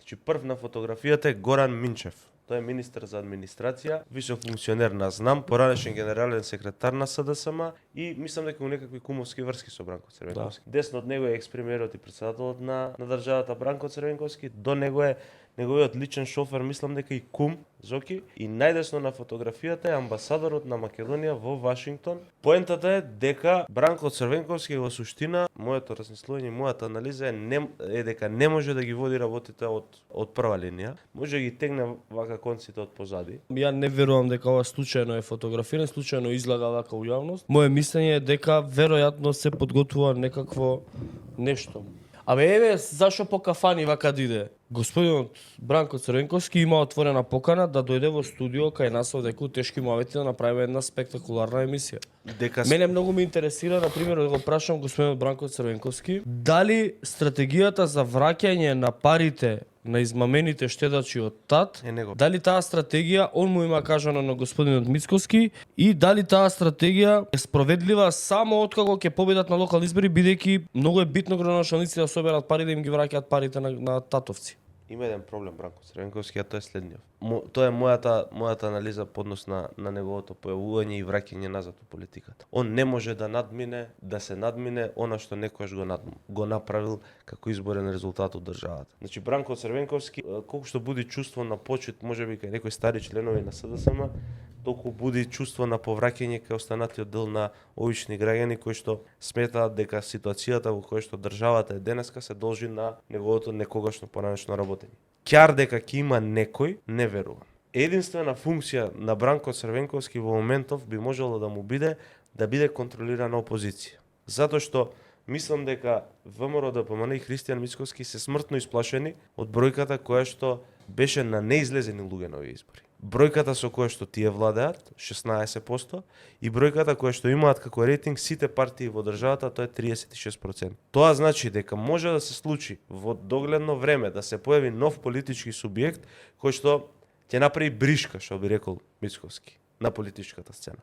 Значи прв на фотографијата е Горан Минчев. Тој е министер за администрација, висок функционер на ЗНАМ, поранешен генерален секретар на СДСМ и мислам дека има некакви кумовски врски со Бранко Црвенковски. Десно од него е екс-премиерот и претседателот на државата Бранко Црвенковски, до него е неговиот личен шофер, мислам дека и кум Зоки, и најдесно на фотографијата е амбасадорот на Македонија во Вашингтон. Поентата е дека Бранко Црвенковски во суштина, моето размислување, мојата анализа е дека не може да ги води работите од прва линија, може да ги тегне вака конците од позади. Ја не верувам дека ова случајно е фотографиран, случајно излага вака у јавност. Моје мислење е дека веројатно се подготвува некакво нешто. Еве, зашо по кафани вака да иде? Господинот Бранко Црвенковски има отворена покана да дојде во студио кај нас овде у тешки мовети да направиме една спектакуларна емисија. Мене многу ме интересира, на пример, да го прашам господинот Бранко Црвенковски, дали стратегијата за враќање на парите на измамените штедачи од ТАТ, дали таа стратегија он му има кажано на господинот Мицкоски и дали таа стратегија е спроведлива само откако ќе победат на локални избори, бидејќи многу е битно градоначалниците да соберат пари да им ги враќаат парите на татовци. Има еден проблем Бранко Црвенковски, а тоа е следниот. Тоа е мојата анализа по однос на неговото појавување и враќање назад во политиката. Он не може да се надмине она што некојаш го направил како изборен резултат од државата. Значи Бранко Црвенковски колку што буди чувство на почит, можеби кај некои стари членови на СДСМ, толку буди чувство на повраќање кај останатиот дел на обични граѓани кои што сметаат дека ситуацијата во која што државата е денеска се должи на неговото некогашно поранешно работење. Ќар дека ќе има некој, не верувам. Единствена функција на Бранко Црвенковски во моментов би можело да му биде да биде контролирана опозиција. Затоа што мислам дека ВМРО, ДПМН и Христијан Мицкоски се смртно исплашени од бројката која што беше на неизлезени луѓе на овие избори. Бројката со која што тие владеат, 16%, и бројката која што имаат како рейтинг сите партии во државата, тоа е 36%. Тоа значи дека може да се случи во догледно време да се појави нов политички субјект кој што ќе направи бришка, што би рекол Мицкоски, на политичката сцена.